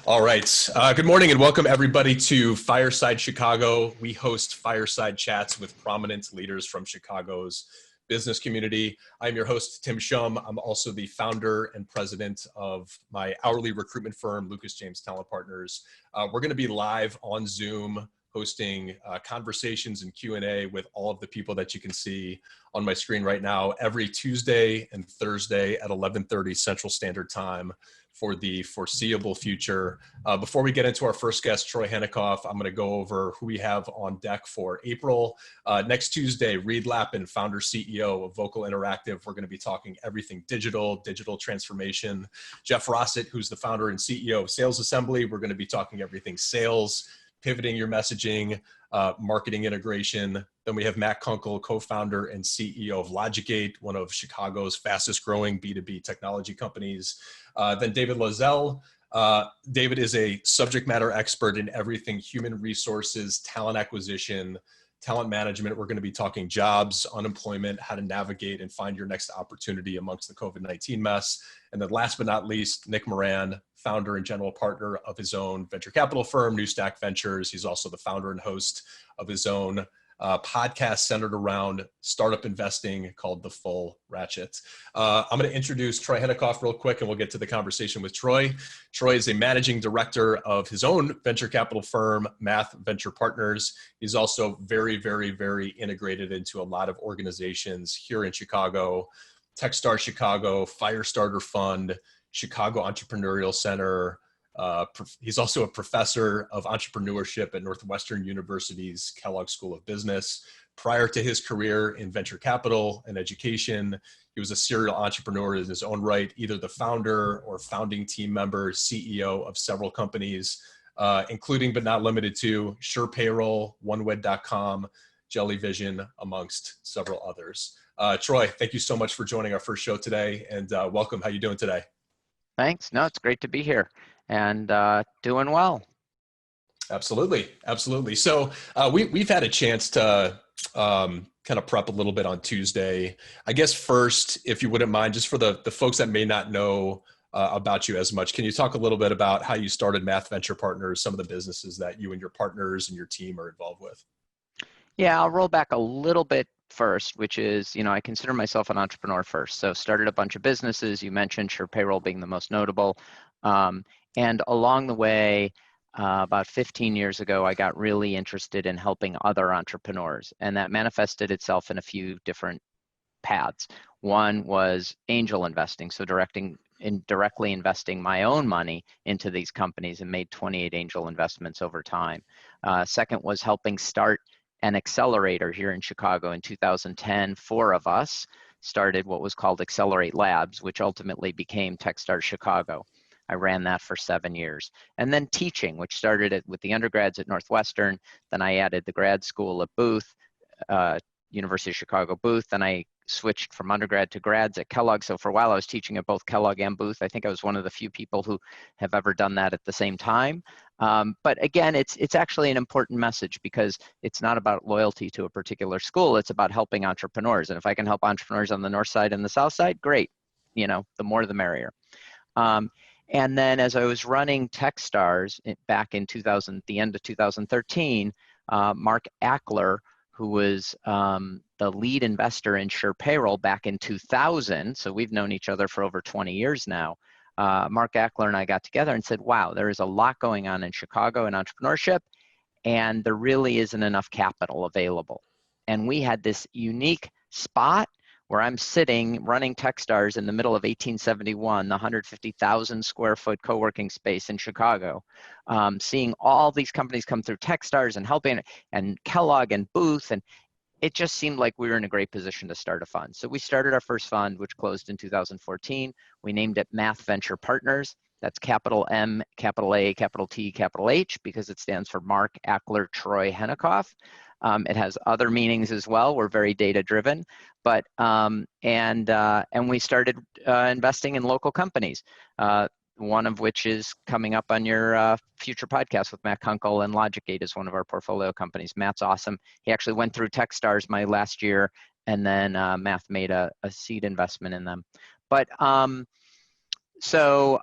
All right. Good morning and welcome everybody to Fireside Chicago. We host fireside chats with prominent leaders from Chicago's business community. I'm your host, Tim Shum. I'm also the founder and president of my hourly recruitment firm, Lucas James Talent Partners. We're going to be live on Zoom hosting conversations and Q&A with all of the people that you can see on my screen right now every Tuesday and Thursday at 11:30 Central Standard Time for the foreseeable future. Before we get into our first guest, Troy Henikoff, I'm going to go over who we have on deck for April. Next Tuesday, Reed Lappin, founder, CEO of Vocal Interactive. We're going to be talking everything digital transformation. Jeff Rossett, who's the founder and CEO of Sales Assembly. We're going to be talking everything sales, pivoting your messaging, marketing integration. Then we have Matt Kunkel, co-founder and CEO of Logicate, one of Chicago's fastest growing B2B technology companies. Then David Loisel. David is a subject matter expert in everything human resources, talent acquisition, talent management. We're going to be talking jobs, unemployment, how to navigate and find your next opportunity amongst the COVID-19 mess. And then last but not least, Nick Moran, founder and general partner of his own venture capital firm, New Stack Ventures. He's also the founder and host of his own podcast centered around startup investing called The Full Ratchet. I'm going to introduce Troy Henikoff real quick and we'll get to the conversation with Troy. Troy is a managing director of his own venture capital firm, Math Venture Partners. He's also very integrated into a lot of organizations here in Chicago: Techstars Chicago, FireStarter Fund, Chicago Entrepreneurial Center. He's also a professor of entrepreneurship at Northwestern University's Kellogg School of Business. Prior to his career in venture capital and education, he was a serial entrepreneur in his own right, either the founder or founding team member, CEO of several companies, including but not limited to SurePayroll, OneWed.com, Jellyvision, amongst several others. Troy, thank you so much for joining our first show today, and welcome. How you doing today? Thanks. No, it's great to be here and doing well. Absolutely. So we've had a chance to kind of prep a little bit on Tuesday. I guess first, if you wouldn't mind, just for the folks that may not know about you as much, can you talk a little bit about how you started Math Venture Partners, some of the businesses that you and your partners and your team are involved with? Yeah, I'll roll back a little bit first, which is, I consider myself an entrepreneur first. So started a bunch of businesses. You mentioned SurePayroll being the most notable. And along the way, about 15 years ago, I got really interested in helping other entrepreneurs. And that manifested itself in a few different paths. One was angel investing, so directly investing my own money into these companies, and made 28 angel investments over time. Second was helping start an accelerator here in Chicago in 2010. 4 of us started what was called Accelerate Labs, which ultimately became Techstars Chicago. I ran that for 7 years. And then teaching, which started with the undergrads at Northwestern. Then I added the grad school at Booth, University of Chicago Booth. Then I switched from undergrad to grads at Kellogg. So for a while I was teaching at both Kellogg and Booth. I think I was one of the few people who have ever done that at the same time. But again, it's actually an important message, because it's not about loyalty to a particular school. It's about helping entrepreneurs. And if I can help entrepreneurs on the north side and the south side, great. The more the merrier. And then as I was running Techstars back in the end of 2013, Mark Ackler, who was the lead investor in SurePayroll back in 2000, so we've known each other for over 20 years now, Mark Ackler and I got together and said, wow, there is a lot going on in Chicago in entrepreneurship, and there really isn't enough capital available. And we had this unique spot where I'm sitting running Techstars in the middle of 1871, the 150,000 square foot co-working space in Chicago, seeing all these companies come through Techstars and helping, and Kellogg and Booth, and it just seemed like we were in a great position to start a fund. So we started our first fund, which closed in 2014. We named it Math Venture Partners. That's capital M, capital A, capital T, capital H, because it stands for Mark Ackler Troy Henikoff. It has other meanings as well. We're very data driven, but and we started investing in local companies. One of which is coming up on your future podcast with Matt Kunkel, and Logicate is one of our portfolio companies. Matt's awesome. He actually went through Techstars my last year, and then Matt made a seed investment in them. But So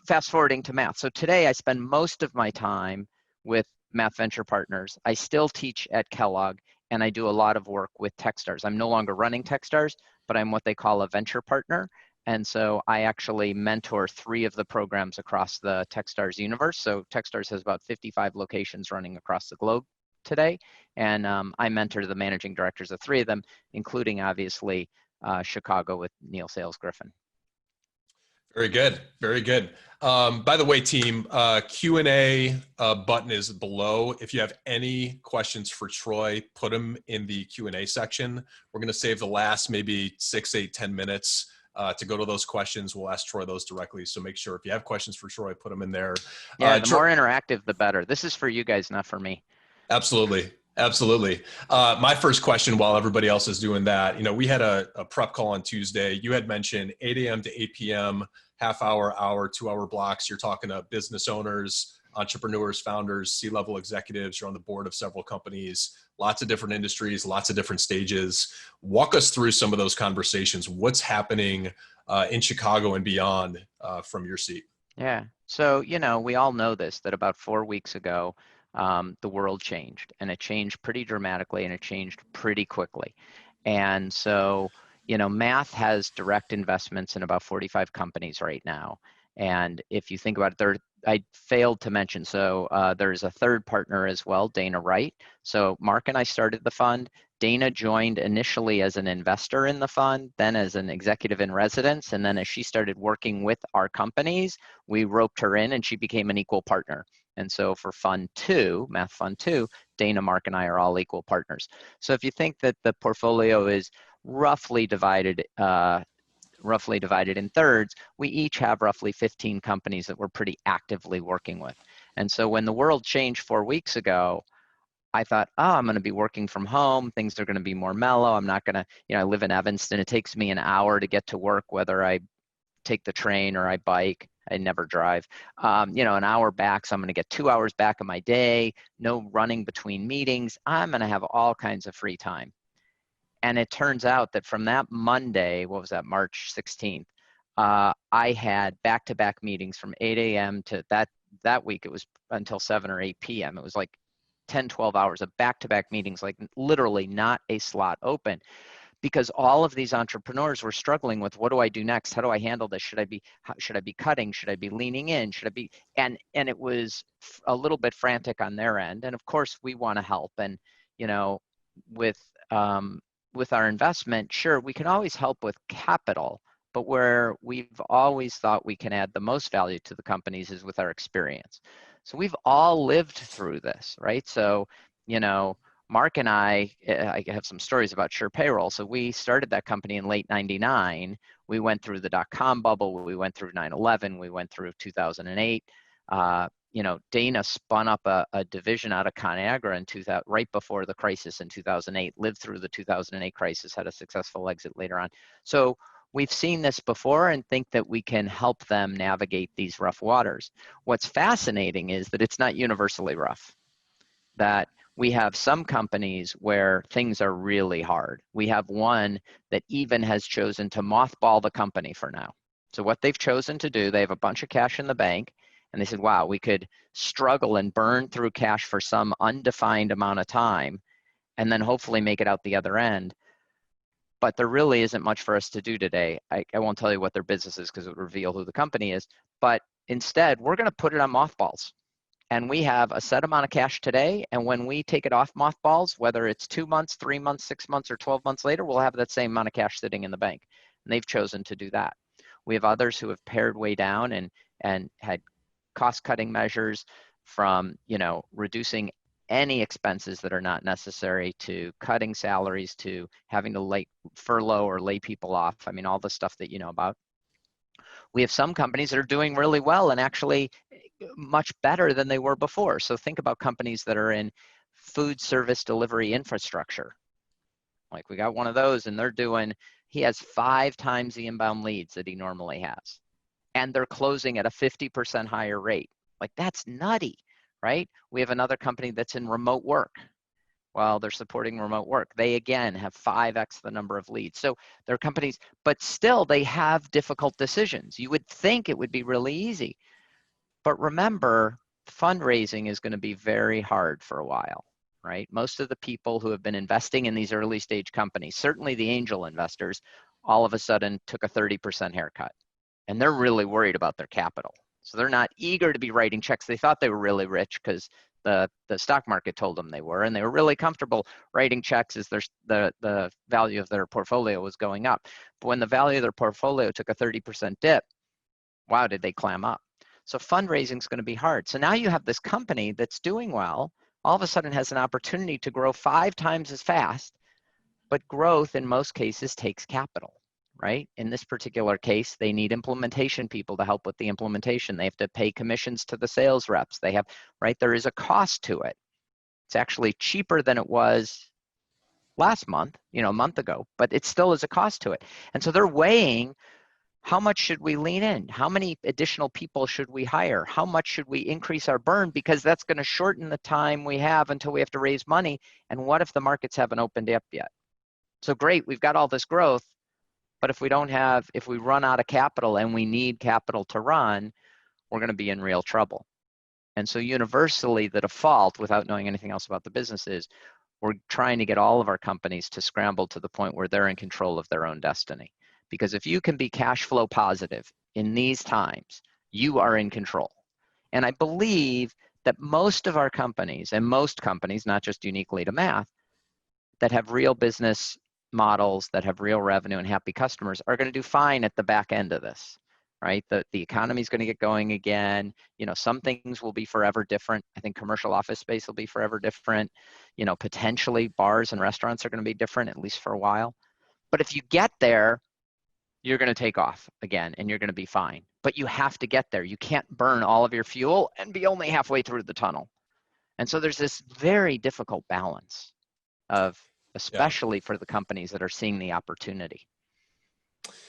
fast forwarding to math. So today I spend most of my time with math venture partners. I still teach at Kellogg, and I do a lot of work with Techstars. I'm no longer running Techstars, but I'm what they call a venture partner. And so I actually mentor 3 of the programs across the Techstars universe. So Techstars has about 55 locations running across the globe today. And I mentor the managing directors of 3 of them, including obviously Chicago with Neil Sales Griffin. Very good. Very good. By the way, team, Q&A button is below. If you have any questions for Troy, put them in the Q&A section. We're going to save the last maybe 6, 8, 10 minutes to go to those questions. We'll ask Troy those directly. So make sure if you have questions for Troy, put them in there. Yeah, the more interactive, the better. This is for you guys, not for me. Absolutely. Absolutely. My first question while everybody else is doing that, we had a prep call on Tuesday. You had mentioned 8 a.m. to 8 p.m., half-hour, 2-hour blocks. You're talking to business owners, entrepreneurs, founders, C-level executives. You're on the board of several companies, lots of different industries, lots of different stages. Walk us through some of those conversations. What's happening in Chicago and beyond from your seat? Yeah. So, we all know this, that about 4 weeks ago, the world changed, and it changed pretty dramatically, and it changed pretty quickly. And so, math has direct investments in about 45 companies right now. And if you think about it, I failed to mention, so there's a third partner as well, Dana Wright. So Mark and I started the fund. Dana joined initially as an investor in the fund, then as an executive in residence, and then as she started working with our companies, we roped her in and she became an equal partner. And so for Fund 2, Math Fund 2, Dana, Mark, and I are all equal partners. So if you think that the portfolio is roughly divided in thirds, we each have roughly 15 companies that we're pretty actively working with. And so when the world changed 4 weeks ago, I thought, I'm going to be working from home. Things are going to be more mellow. I'm not going to, I live in Evanston. It takes me an hour to get to work, whether I take the train or I bike. I never drive. An hour back, so I'm going to get 2 hours back of my day, no running between meetings. I'm going to have all kinds of free time. And it turns out that from that Monday, what was that, March 16th, I had back-to-back meetings from 8 a.m. to that week. It was until 7 or 8 p.m. It was like 10, 12 hours of back-to-back meetings, like literally not a slot open. Because all of these entrepreneurs were struggling with, what do I do next? How do I handle this? Should I be cutting? Should I be leaning in? Should I be, and it was a little bit frantic on their end. And of course we want to help. And, with our investment, sure, we can always help with capital, but where we've always thought we can add the most value to the companies is with our experience. So we've all lived through this, right? So, Mark and I have some stories about Sure Payroll. So we started that company in late 99. We went through the dot-com bubble. We went through 9/11. We went through 2008. Dana spun up a division out of ConAgra in 2000, right before the crisis in 2008, lived through the 2008 crisis, had a successful exit later on. So we've seen this before and think that we can help them navigate these rough waters. What's fascinating is that it's not universally rough, that we have some companies where things are really hard. We have one that even has chosen to mothball the company for now. So what they've chosen to do, they have a bunch of cash in the bank, and they said, wow, we could struggle and burn through cash for some undefined amount of time and then hopefully make it out the other end. But there really isn't much for us to do today. I won't tell you what their business is because it would reveal who the company is. But instead, we're going to put it on mothballs. And we have a set amount of cash today. And when we take it off mothballs, whether it's 2 months, 3 months, 6 months, or 12 months later, we'll have that same amount of cash sitting in the bank. And they've chosen to do that. We have others who have pared way down and had cost-cutting measures from, reducing any expenses that are not necessary to cutting salaries to having to furlough or lay people off. I mean, all the stuff that you know about. We have some companies that are doing really well and actually much better than they were before. So think about companies that are in food service delivery infrastructure. Like we got one of those and he has 5 times the inbound leads that he normally has. And they're closing at a 50% higher rate. Like that's nutty, right? We have another company that's in remote work. Well, they're supporting remote work. They, again, have 5x the number of leads. So they're companies, but still they have difficult decisions. You would think it would be really easy. But remember, fundraising is going to be very hard for a while, right? Most of the people who have been investing in these early stage companies, certainly the angel investors, all of a sudden took a 30% haircut. And they're really worried about their capital. So they're not eager to be writing checks. They thought they were really rich because the stock market told them they were, and they were really comfortable writing checks as the value of their portfolio was going up. But when the value of their portfolio took a 30% dip, wow, did they clam up. So fundraising is going to be hard. So now you have this company that's doing well, all of a sudden has an opportunity to grow 5 times as fast, but growth in most cases takes capital, right? In this particular case, they need implementation people to help with the implementation. They have to pay commissions to the sales reps. They have, right, there is a cost to it. It's actually cheaper than it was last month, a month ago, but it still is a cost to it. And so they're weighing, how much should we lean in? How many additional people should we hire? How much should we increase our burn? Because that's going to shorten the time we have until we have to raise money. And what if the markets haven't opened up yet? So great, we've got all this growth, but if we run out of capital and we need capital to run, we're going to be in real trouble. And so universally, the default, without knowing anything else about the business, is we're trying to get all of our companies to scramble to the point where they're in control of their own destiny. Because if you can be cash flow positive in these times, you are in control. And I believe that most of our companies, and most companies, not just uniquely to math, that have real business models, that have real revenue and happy customers, are going to do fine at the back end of this, right? The economy is going to get going again. Some things will be forever different. I think commercial office space will be forever different. Potentially bars and restaurants are going to be different, at least for a while. But if you get there, you're going to take off again and you're going to be fine. But you have to get there. You can't burn all of your fuel and be only halfway through the tunnel. And so there's this very difficult balance of, especially for the companies that are seeing the opportunity.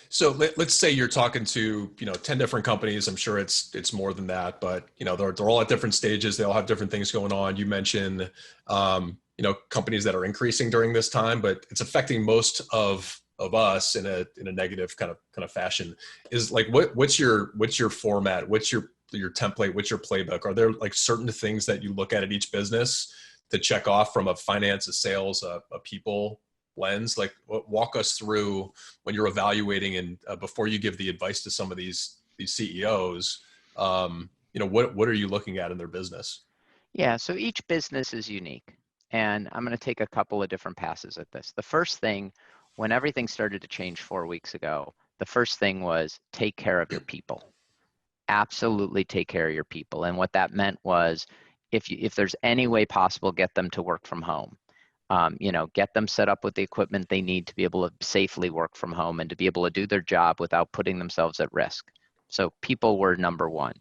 So let's say you're talking to 10 different companies. I'm sure it's more than that, but they're all at different stages. They all have different things going on. You mentioned companies that are increasing during this time, but it's affecting most of us in a negative kind of fashion. Is like what's your format? What's your template? What's your playbook? Are there like certain things that you look at each business to check off from a finance, a sales, a people lens? Like walk us through when you're evaluating and before you give the advice to some of these CEOs, what are you looking at in their business? Yeah, so each business is unique. And I'm going to take a couple of different passes at this. The first thing, when everything started to change 4 weeks ago, the first thing was take care of your people. Absolutely take care of your people. And what that meant was if there's any way possible, get them to work from home. Get them set up with the equipment they need to be able to safely work from home and to be able to do their job without putting themselves at risk. So people were number one.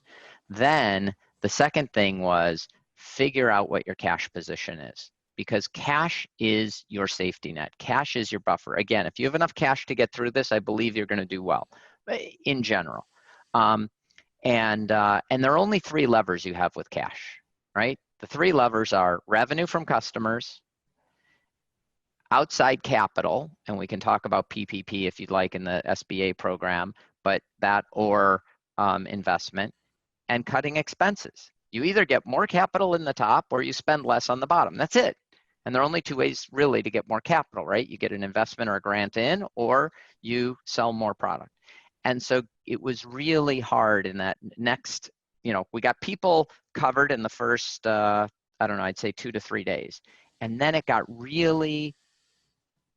Then the second thing was figure out what your cash position is, because cash is your safety net. Cash is your buffer. Again, if you have enough cash to get through this, I believe you're going to do well in general. And there are only 3 levers you have with cash, right? The 3 levers are revenue from customers, outside capital, and we can talk about PPP if you'd like in the SBA program, but that or investment, and cutting expenses. You either get more capital in the top or you spend less on the bottom. That's it. And there are only 2 ways really to get more capital, right? You get an investment or a grant in, or you sell more product. And so it was really hard in that next, we got people covered in the first, I'd say 2 to 3 days. And then it got really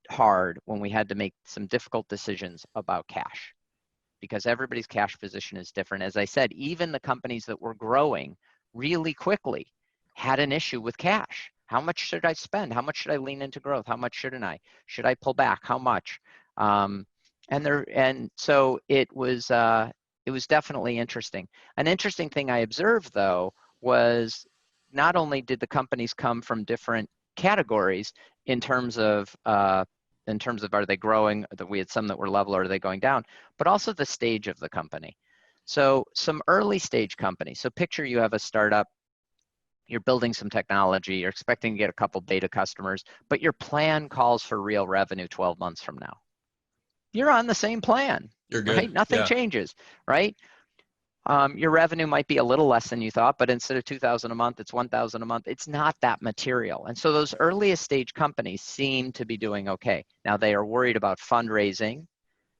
hard when we had to make some difficult decisions about cash, because everybody's cash position is different. As I said, even the companies that were growing really quickly had an issue with cash. How much should I spend? How much should I lean into growth? How much shouldn't I? Should I pull back? How much? And so it was definitely interesting. An interesting thing I observed, though, was not only did the companies come from different categories in terms of are they growing? We had some that were level, or are they going down? But also the stage of the company. So some early stage companies. So picture you have a startup you're building some technology, you're expecting to get a couple beta customers, but your plan calls for real revenue 12 months from now. You're on the same plan, You're right? good. Nothing Yeah. changes, right? Your revenue might be a little less than you thought, but instead of 2,000 a month, it's 1,000 a month. It's not that material. And so those earliest stage companies seem to be doing okay. Now they are worried about fundraising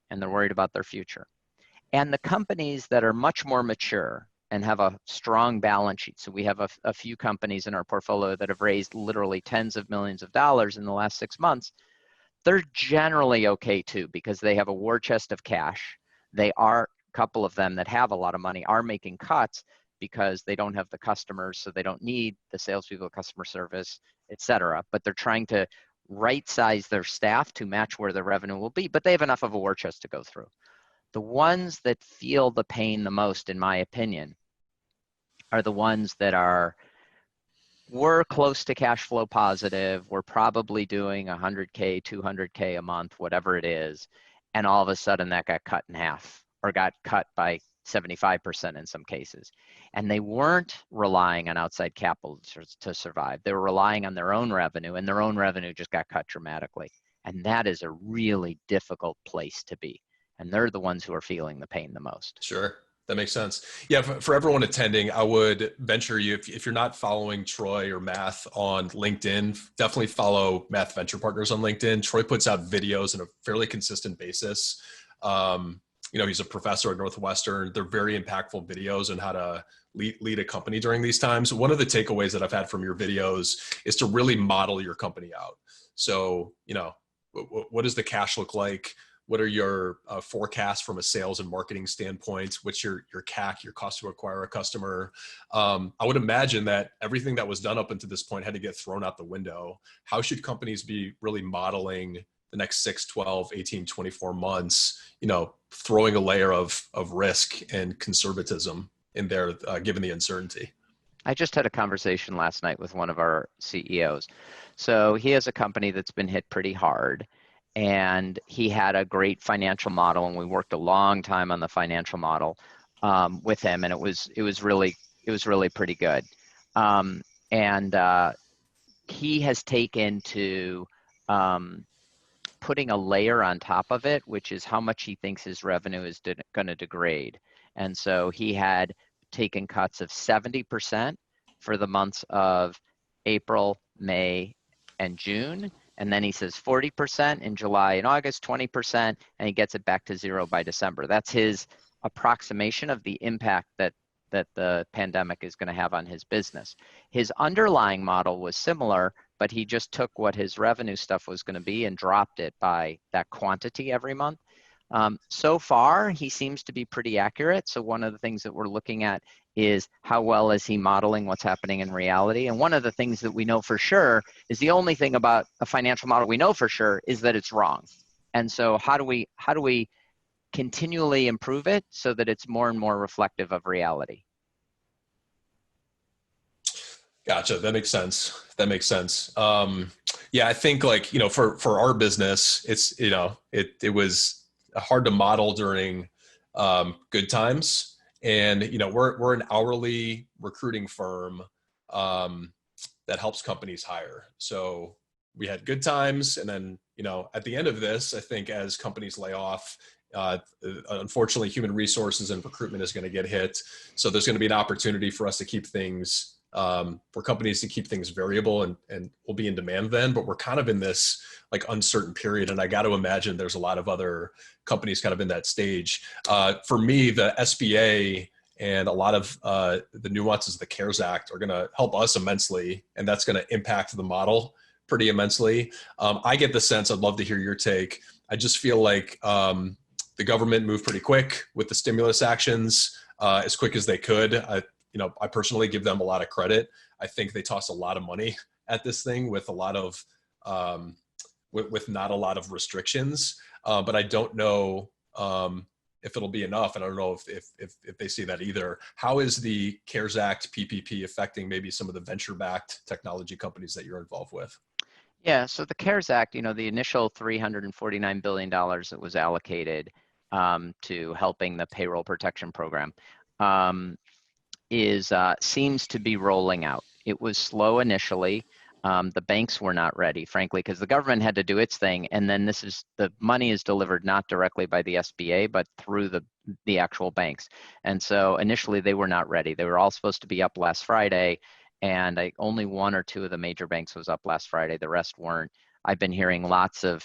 and they're worried about their future. And the companies that are much more mature and have a strong balance sheet. So we have a few companies in our portfolio that have raised literally tens of millions of dollars in the last 6 months. They're generally okay too, because they have a war chest of cash. They are, a couple of them that have a lot of money are making cuts because they don't have the customers, so they don't need the salespeople, customer service, et cetera. But they're trying to right size their staff to match where their revenue will be, but they have enough of a war chest to go through. The ones that feel the pain the most, in my opinion, are the ones that were close to cash flow positive. We're probably doing 100K, 200K a month, whatever it is. And all of a sudden that got cut in half or got cut by 75% in some cases. And they weren't relying on outside capital to survive. They were relying on their own revenue, and their own revenue just got cut dramatically. And that is a really difficult place to be. And they're the ones who are feeling the pain the most. Sure. That makes sense. Yeah, for everyone attending, I would venture you, if you're not following Troy or Math on LinkedIn, definitely follow Math Venture Partners on LinkedIn. Troy puts out videos on a fairly consistent basis. He's a professor at Northwestern. They're very impactful videos on how to lead a company during these times. One of the takeaways that I've had from your videos is to really model your company out. So, what does the cash look like? What are your forecasts from a sales and marketing standpoint? What's your CAC, your cost to acquire a customer? I would imagine that everything that was done up until this point had to get thrown out the window. How should companies be really modeling the next 6, 12, 18, 24 months, throwing a layer of risk and conservatism in there, given the uncertainty? I just had a conversation last night with one of our CEOs. So he has a company that's been hit pretty hard. And he had a great financial model, and we worked a long time on the financial model with him, and it was really pretty good. He has taken to putting a layer on top of it, which is how much he thinks his revenue is going to degrade. And so he had taken cuts of 70% for the months of April, May, and June. And then he says 40% in July and August, 20%, and he gets it back to zero by December. That's his approximation of the impact that the pandemic is going to have on his business. His underlying model was similar, but he just took what his revenue stuff was going to be and dropped it by that quantity every month. So far, he seems to be pretty accurate. So one of the things that we're looking at is how well is he modeling what's happening in reality. And one of the things that we know for sure is the only thing about a financial model we know for sure is that it's wrong. And so how do we continually improve it so that it's more and more reflective of reality? Gotcha. That makes sense. Yeah, I think for our business, it's, it was hard to model during good times. And, we're an hourly recruiting firm that helps companies hire. So we had good times. And then, at the end of this, I think as companies lay off, unfortunately, human resources and recruitment is going to get hit. So there's going to be an opportunity for us to keep things for companies to keep things variable and we'll be in demand then, but we're kind of in this uncertain period. And I got to imagine there's a lot of other companies kind of in that stage. For me, the SBA and a lot of the nuances of the CARES Act are going to help us immensely. And that's going to impact the model pretty immensely. I get the sense, I'd love to hear your take. I just feel like the government moved pretty quick with the stimulus actions, as quick as they could. I personally give them a lot of credit. I think they tossed a lot of money at this thing with a lot of, with not a lot of restrictions. But I don't know if it'll be enough. And I don't know if they see that either. How is the CARES Act PPP affecting maybe some of the venture-backed technology companies that you're involved with? Yeah, so the CARES Act, the initial $349 billion that was allocated to helping the payroll protection program seems to be rolling out. It was slow initially. The banks were not ready, frankly, because the government had to do its thing, and then the money is delivered not directly by the SBA, but through the actual banks. And so initially they were not ready. They were all supposed to be up last Friday, and only one or two of the major banks was up last Friday. The rest weren't. I've been hearing lots of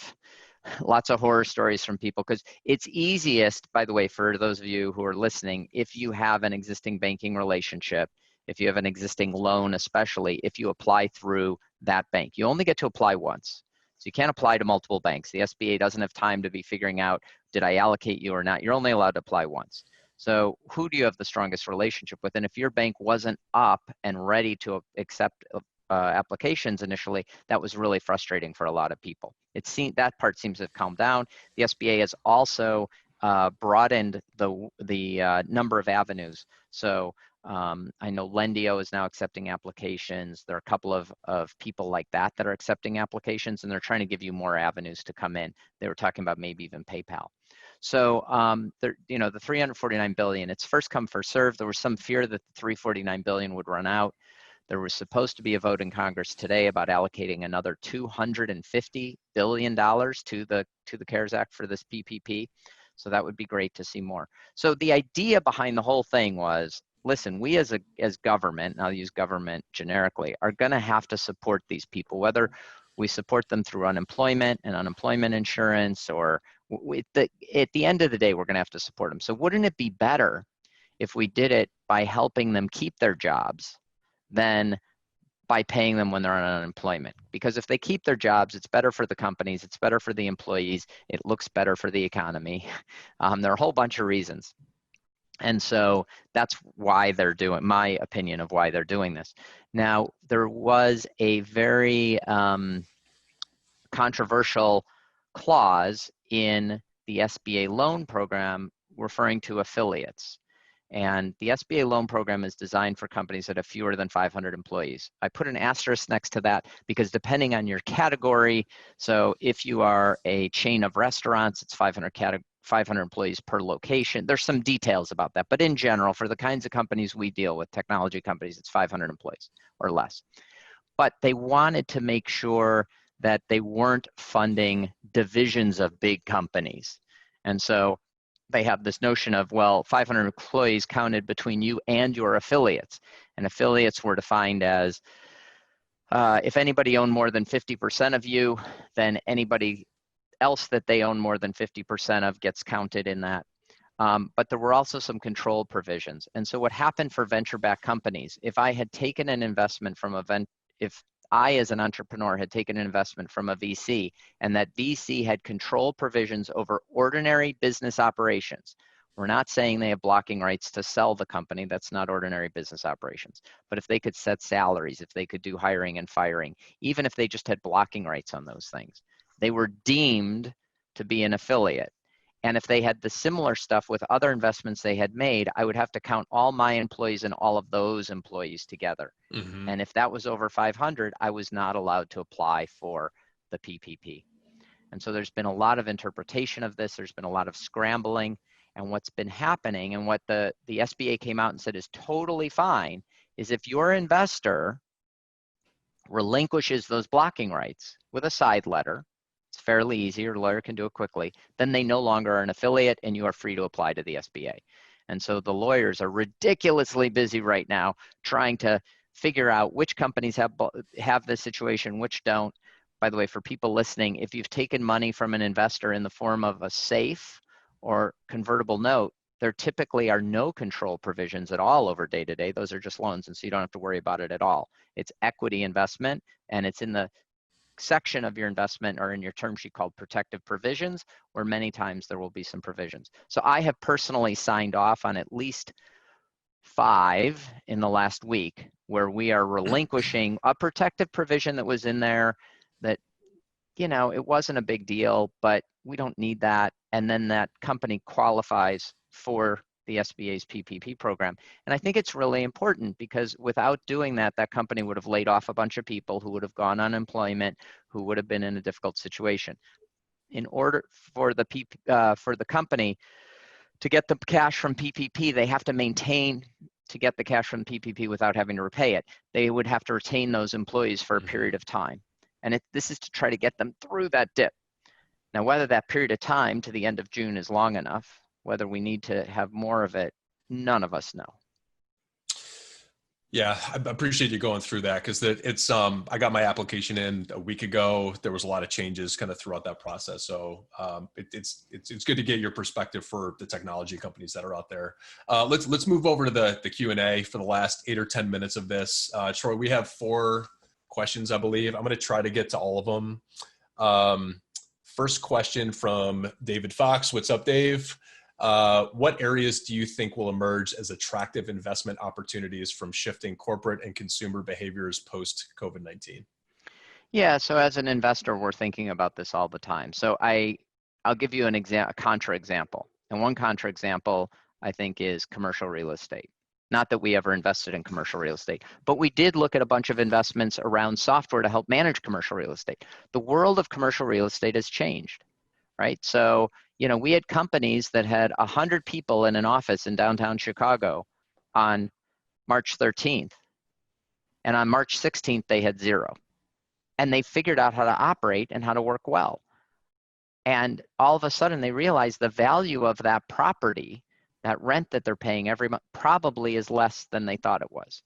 horror stories from people, because it's easiest, by the way, for those of you who are listening, if you have an existing banking relationship, if you have an existing loan, especially if you apply through that bank. You only get to apply once. So you can't apply to multiple banks. The SBA doesn't have time to be figuring out, did I allocate you or not? You're only allowed to apply once. So who do you have the strongest relationship with? And if your bank wasn't up and ready to accept applications initially, that was really frustrating for a lot of people. That part seems to have calmed down. The SBA has also broadened the number of avenues. So I know Lendio is now accepting applications. There are a couple of people like that are accepting applications, and they're trying to give you more avenues to come in. They were talking about maybe even PayPal. So the $349 billion, it's first come, first served. There was some fear that the $349 billion would run out. There was supposed to be a vote in Congress today about allocating another $250 billion to the CARES Act for this PPP. So that would be great to see more. So the idea behind the whole thing was, listen, we as government, and I'll use government generically, are going to have to support these people, whether we support them through unemployment and unemployment insurance, or at the end of the day, we're going to have to support them. So wouldn't it be better if we did it by helping them keep their jobs than by paying them when they're on unemployment? Because if they keep their jobs, it's better for the companies, it's better for the employees, it looks better for the economy. There are a whole bunch of reasons. And so that's why they're doing, my opinion of why they're doing this. Now, there was a very controversial clause in the SBA loan program referring to affiliates. And the SBA loan program is designed for companies that have fewer than 500 employees. I put an asterisk next to that because depending on your category, so if you are a chain of restaurants, it's 500 employees per location. There's some details about that, but in general, for the kinds of companies we deal with, technology companies, it's 500 employees or less. But they wanted to make sure that they weren't funding divisions of big companies. And so they have this notion of, well, 500 employees counted between you and your affiliates. And affiliates were defined as, if anybody owned more than 50% of you, then anybody else that they own more than 50% of gets counted in that. But there were also some control provisions. And so what happened for venture-backed companies, if I had taken an investment from if I as an entrepreneur had taken an investment from a VC, and that VC had control provisions over ordinary business operations, we're not saying they have blocking rights to sell the company, that's not ordinary business operations. But if they could set salaries, if they could do hiring and firing, even if they just had blocking rights on those things, they were deemed to be an affiliate. And if they had the similar stuff with other investments they had made, I would have to count all my employees and all of those employees together. Mm-hmm. And if that was over 500, I was not allowed to apply for the PPP. And so there's been a lot of interpretation of this. There's been a lot of scrambling. And what's been happening, and what the SBA came out and said is totally fine, is if your investor relinquishes those blocking rights with a side letter, it's fairly easy, your lawyer can do it quickly, then they no longer are an affiliate and you are free to apply to the SBA. And so the lawyers are ridiculously busy right now trying to figure out which companies have this situation, which don't. By the way, for people listening, if you've taken money from an investor in the form of a SAFE or convertible note, there typically are no control provisions at all over day-to-day. Those are just loans, and so you don't have to worry about it at all. It's equity investment, and it's in the section of your investment or in your term sheet called protective provisions, where many times there will be some provisions. So I have personally signed off on at least 5 in the last week where we are relinquishing a protective provision that was in there that, you know, it wasn't a big deal, but we don't need that. And then that company qualifies for the SBA's PPP program. And I think it's really important because without doing that, that company would have laid off a bunch of people who would have gone on unemployment, who would have been in a difficult situation. In order for the company to get the cash from PPP, they have to maintain to get the cash from PPP without having to repay it. They would have to retain those employees for a period of time. And this is to try to get them through that dip. Now, whether that period of time to the end of June is long enough, whether we need to have more of it, none of us know. Yeah, I appreciate you going through that, because it's I got my application in a week ago. There was a lot of changes kind of throughout that process. So it's good to get your perspective for the technology companies that are out there. Let's move over to the Q&A for the last 8 or 10 minutes of this. Troy, we have 4 questions, I believe. I'm going to try to get to all of them. First question from David Fox. What's up, Dave? What areas do you think will emerge as attractive investment opportunities from shifting corporate and consumer behaviors post-COVID-19? Yeah, so as an investor, we're thinking about this all the time. So I'll give you a contra example. And one contra example, I think, is commercial real estate. Not that we ever invested in commercial real estate, but we did look at a bunch of investments around software to help manage commercial real estate. The world of commercial real estate has changed, right? So, we had companies that had 100 people in an office in downtown Chicago on March 13th. And on March 16th, they had 0. And they figured out how to operate and how to work well. And all of a sudden, they realized the value of that property, that rent that they're paying every month, probably is less than they thought it was.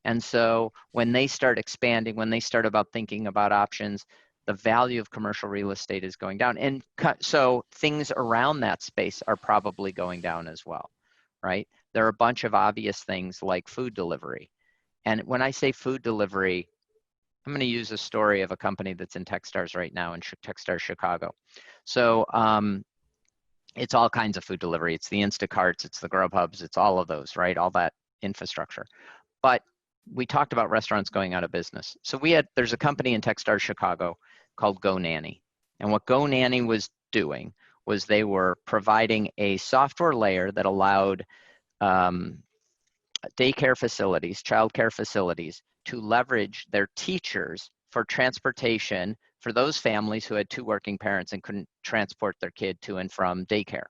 And so when they start expanding, when they start thinking about options, the value of commercial real estate is going down. And so things around that space are probably going down as well, right? There are a bunch of obvious things like food delivery. And when I say food delivery, I'm going to use a story of a company that's in Techstars right now, in Techstars Chicago. So it's all kinds of food delivery. It's the Instacarts, it's the Grubhubs, it's all of those, right? All that infrastructure. But we talked about restaurants going out of business. So there's a company in Techstars Chicago called GoNanny. And what GoNanny was doing was they were providing a software layer that allowed daycare facilities, childcare facilities, to leverage their teachers for transportation for those families who had 2 working parents and couldn't transport their kid to and from daycare.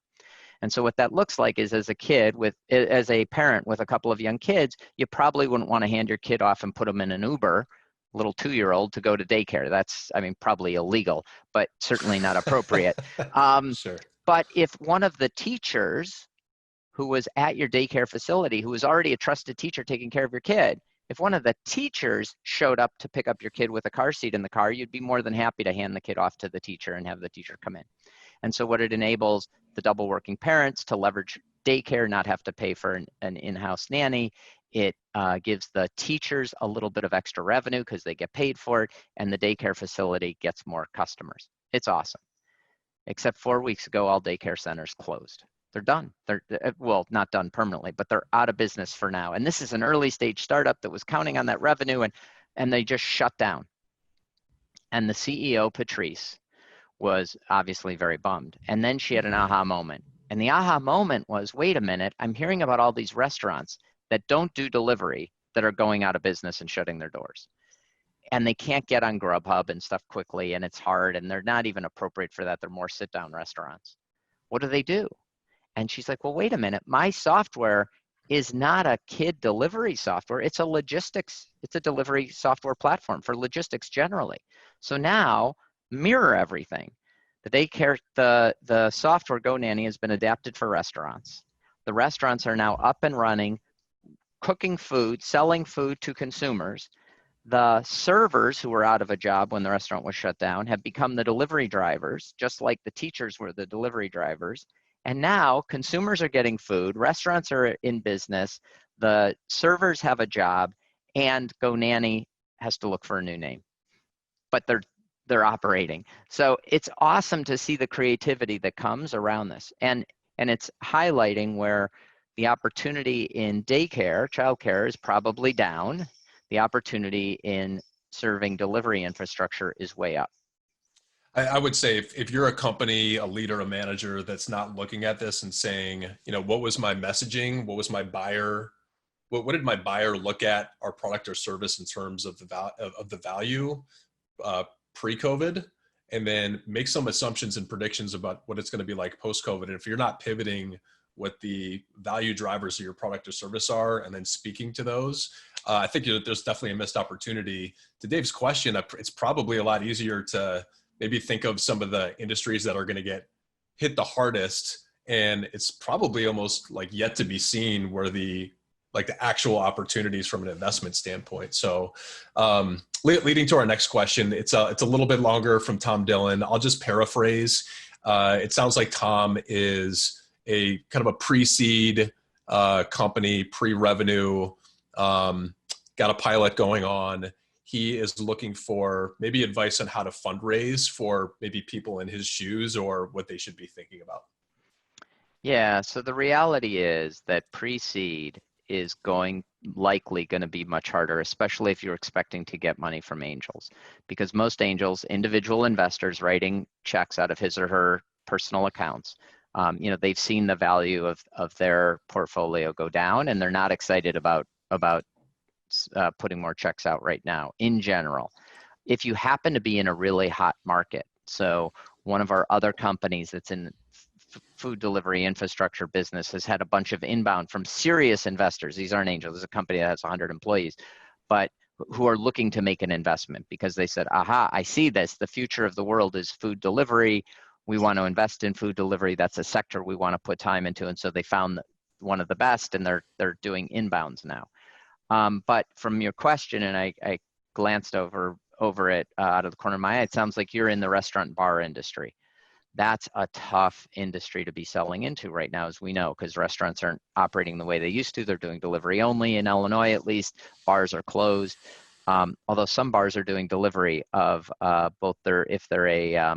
And so what that looks like is, as a parent with a couple of young kids, you probably wouldn't want to hand your kid off and put them in an Uber, little 2-year-old, to go to daycare. That's, probably illegal, but certainly not appropriate. Sure. But if one of the teachers who was at your daycare facility, who was already a trusted teacher taking care of your kid, if one of the teachers showed up to pick up your kid with a car seat in the car, you'd be more than happy to hand the kid off to the teacher and have the teacher come in. And so what it enables the double working parents to leverage daycare, not have to pay for an in-house nanny. It gives the teachers a little bit of extra revenue because they get paid for it, and the daycare facility gets more customers. It's awesome. Except 4 weeks ago, all daycare centers closed. They're done. They're, well, not done permanently, but they're out of business for now. And this is an early stage startup that was counting on that revenue, and they just shut down. And the CEO, Patrice, was obviously very bummed. And then she had an aha moment. And the aha moment was, wait a minute, I'm hearing about all these restaurants that don't do delivery that are going out of business and shutting their doors. And they can't get on Grubhub and stuff quickly, and it's hard, and they're not even appropriate for that. They're more sit-down restaurants. What do? And she's like, well, wait a minute, my software is not a kid delivery software. It's a delivery software platform for logistics generally. So now mirror everything. The software GoNanny has been adapted for restaurants. The restaurants are now up and running, cooking food, selling food to consumers. The servers who were out of a job when the restaurant was shut down have become the delivery drivers, just like the teachers were the delivery drivers. And now consumers are getting food, restaurants are in business, the servers have a job, and GoNanny has to look for a new name. But they're operating. So it's awesome to see the creativity that comes around this. And it's highlighting where the opportunity in daycare, childcare, is probably down. The opportunity in serving delivery infrastructure is way up. I would say if you're a company, a leader, a manager that's not looking at this and saying, what was my messaging? What was my buyer? What did my buyer look at our product or service in terms of the value pre-COVID? And then make some assumptions and predictions about what it's going to be like post-COVID. And if you're not pivoting what the value drivers of your product or service are, and then speaking to those. I think there's definitely a missed opportunity. To Dave's question, it's probably a lot easier to maybe think of some of the industries that are going to get hit the hardest, and it's probably almost like yet to be seen where the actual opportunities from an investment standpoint. So leading to our next question, it's a little bit longer from Tom Dillon. I'll just paraphrase. It sounds like Tom is a kind of a pre-seed company, pre-revenue, got a pilot going on. He is looking for maybe advice on how to fundraise for maybe people in his shoes or what they should be thinking about. Yeah, so the reality is that pre-seed is likely going to be much harder, especially if you're expecting to get money from angels, because most angels, individual investors writing checks out of his or her personal accounts, they've seen the value of their portfolio go down, and they're not excited about putting more checks out right now in general. If you happen to be in a really hot market, so one of our other companies that's in food delivery infrastructure business has had a bunch of inbound from serious investors. These aren't angels. This is a company that has 100 employees, but who are looking to make an investment because they said, aha, I see this. The future of the world is food delivery. We want to invest in food delivery. That's a sector we want to put time into. And so they found one of the best, and they're doing inbounds now. But from your question, and I glanced over it out of the corner of my eye, it sounds like you're in the restaurant bar industry. That's a tough industry to be selling into right now, as we know, because restaurants aren't operating the way they used to. They're doing delivery only in Illinois, at least. Bars are closed. Although some bars are doing delivery of if they're a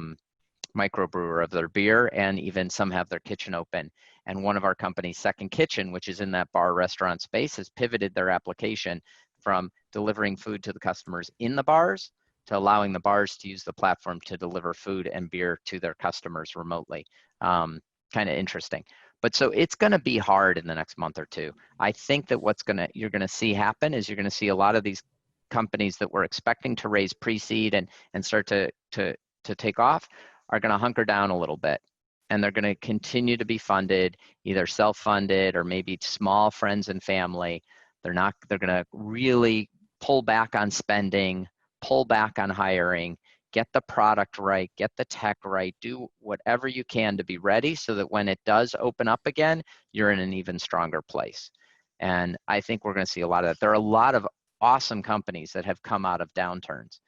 microbrewer of their beer, and even some have their kitchen open. And one of our companies, Second Kitchen, which is in that bar restaurant space, has pivoted their application from delivering food to the customers in the bars to allowing the bars to use the platform to deliver food and beer to their customers remotely. Kind of interesting. But so it's going to be hard in the next month or two. I think that you're going to see happen is you're going to see a lot of these companies that were expecting to raise pre-seed and start to take off are going to hunker down a little bit. And they're going to continue to be funded, either self-funded or maybe small friends and family. They're going to really pull back on spending, pull back on hiring, get the product right, get the tech right, do whatever you can to be ready so that when it does open up again, you're in an even stronger place. And I think we're going to see a lot of that. There are a lot of awesome companies that have come out of downturns.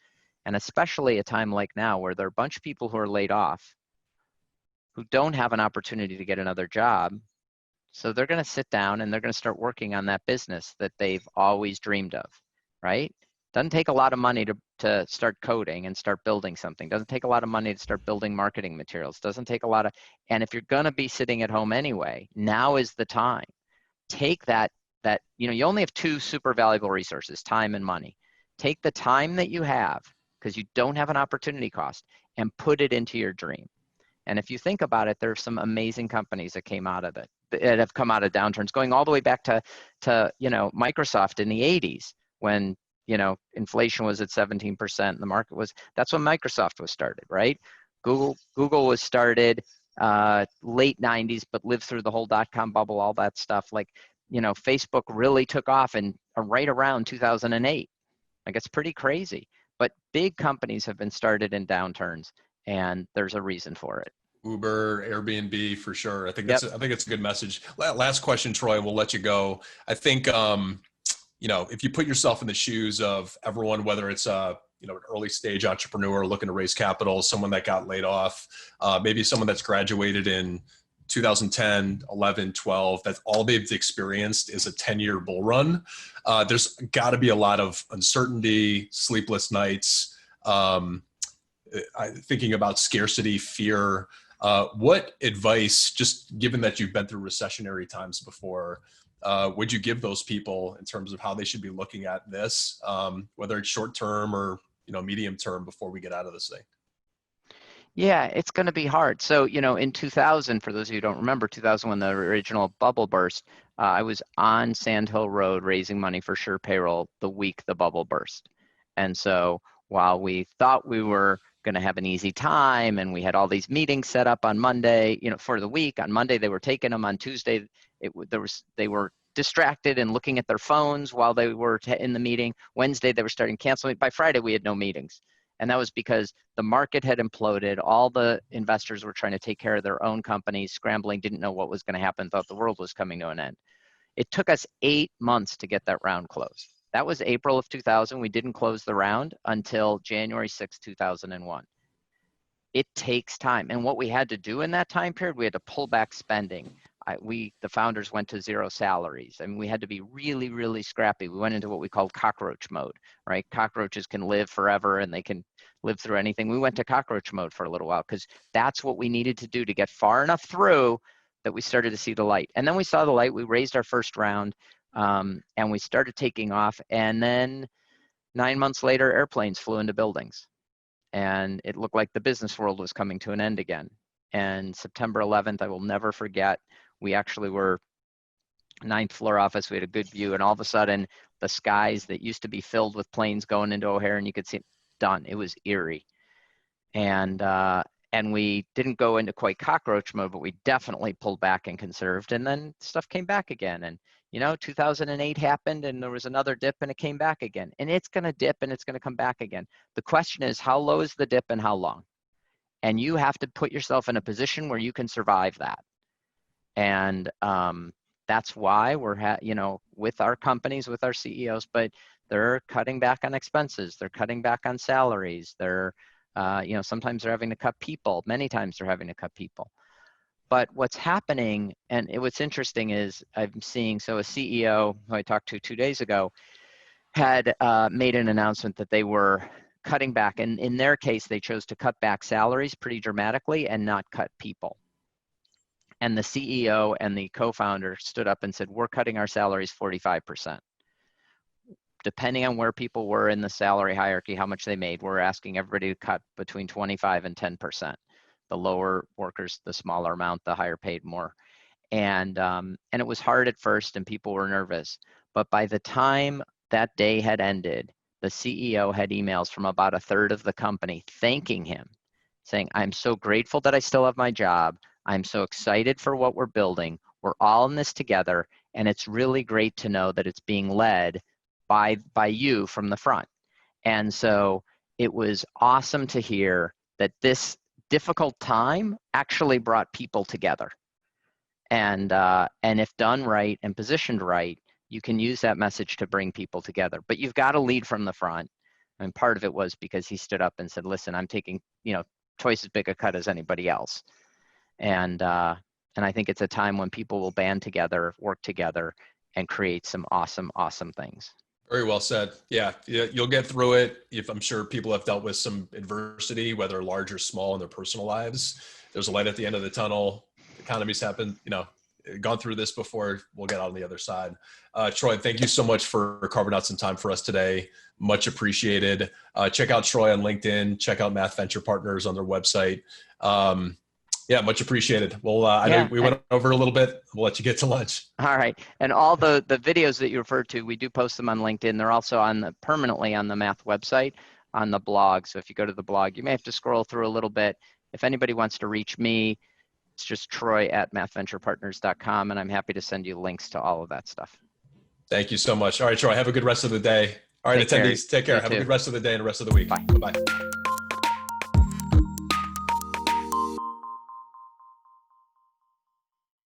And especially a time like now where there are a bunch of people who are laid off who don't have an opportunity to get another job. So they're going to sit down and they're going to start working on that business that they've always dreamed of, right? Doesn't take a lot of money to start coding and start building something. Doesn't take a lot of money to start building marketing materials. Doesn't take a lot of, and if you're going to be sitting at home anyway, now is the time. Take that, you only have two super valuable resources, time and money. Take the time that you have, because you don't have an opportunity cost, and put it into your dream. And if you think about it, there are some amazing companies that came out of it, that have come out of downturns, going all the way back to Microsoft in the 80s when, inflation was at 17% and the market was, that's when Microsoft was started, right? Google was started late 90s, but lived through the whole dot-com bubble, all that stuff. Facebook really took off in right around 2008. It's pretty crazy. But big companies have been started in downturns, and there's a reason for it. Uber, Airbnb, for sure. I think it's a good message. Last question, Troy, we'll let you go. I think, if you put yourself in the shoes of everyone, whether it's an early stage entrepreneur looking to raise capital, someone that got laid off, maybe someone that's graduated in 2010, 11, 12, that's all they've experienced is a 10-year bull run. There's got to be a lot of uncertainty, sleepless nights, thinking about scarcity, fear. What advice, just given that you've been through recessionary times before, would you give those people in terms of how they should be looking at this, whether it's short term or medium term before we get out of this thing? Yeah, it's going to be hard. So, in 2000, for those of you who don't remember, 2000, when the original bubble burst, I was on Sand Hill Road raising money for Sure Payroll the week the bubble burst. And so while we thought we were going to have an easy time. And we had all these meetings set up on Monday, for the week. On Monday, they were taking them. On Tuesday, they were distracted and looking at their phones while they were in the meeting. Wednesday, they were starting canceling. By Friday, we had no meetings. And that was because the market had imploded. All the investors were trying to take care of their own companies, scrambling, didn't know what was going to happen, thought the world was coming to an end. It took us 8 months to get that round closed. That was April of 2000. We didn't close the round until January 6, 2001. It takes time. And what we had to do in that time period, we had to pull back spending. The founders went to 0 salaries. I mean, we had to be really, really scrappy. We went into what we called cockroach mode, right? Cockroaches can live forever and they can live through anything. We went to cockroach mode for a little while because that's what we needed to do to get far enough through that we started to see the light. And then we saw the light. We raised our first round. And we started taking off, and then 9 months later, airplanes flew into buildings, and it looked like the business world was coming to an end again. And September 11th, I will never forget, we actually were 9th floor office. We had a good view, and all of a sudden, the skies that used to be filled with planes going into O'Hare, and you could see it done. It was eerie. And we didn't go into quite cockroach mode, but we definitely pulled back and conserved, and then stuff came back again. And 2008 happened and there was another dip and it came back again. And it's going to dip and it's going to come back again. The question is, how low is the dip and how long? And you have to put yourself in a position where you can survive that. And that's why we're, with our companies, with our CEOs, but they're cutting back on expenses. They're cutting back on salaries. They're, sometimes they're having to cut people. Many times they're having to cut people. But what's happening, and what's interesting is I'm seeing, so a CEO who I talked to 2 days ago had made an announcement that they were cutting back. And in their case, they chose to cut back salaries pretty dramatically and not cut people. And the CEO and the co-founder stood up and said, we're cutting our salaries 45%. Depending on where people were in the salary hierarchy, how much they made, we're asking everybody to cut between 25 and 10%. The lower workers, the smaller amount, the higher paid more. And it was hard at first and people were nervous. But by the time that day had ended, the CEO had emails from about a third of the company thanking him, saying, I'm so grateful that I still have my job. I'm so excited for what we're building. We're all in this together. And it's really great to know that it's being led by you from the front. And so it was awesome to hear that this difficult time actually brought people together. And if done right and positioned right, you can use that message to bring people together. But you've got to lead from the front. And part of it was because he stood up and said, listen, I'm taking, twice as big a cut as anybody else. And I think it's a time when people will band together, work together, and create some awesome, awesome things. Very well said. Yeah, you'll get through it. If I'm sure people have dealt with some adversity, whether large or small in their personal lives, there's a light at the end of the tunnel. Economies happen, gone through this before. We'll get out on the other side. Troy, thank you so much for carving out some time for us today. Much appreciated. Check out Troy on LinkedIn. Check out Math Venture Partners on their website. Yeah, much appreciated. Well, I know we went over a little bit. We'll let you get to lunch. All right. And all the videos that you referred to, we do post them on LinkedIn. They're also permanently on the Math website, on the blog. So if you go to the blog, you may have to scroll through a little bit. If anybody wants to reach me, it's just troy@mathventurepartners.com, and I'm happy to send you links to all of that stuff. Thank you so much. All right, Troy, have a good rest of the day. All right, attendees, take care. Have a good rest of the day and the rest of the week. Bye. Bye-bye.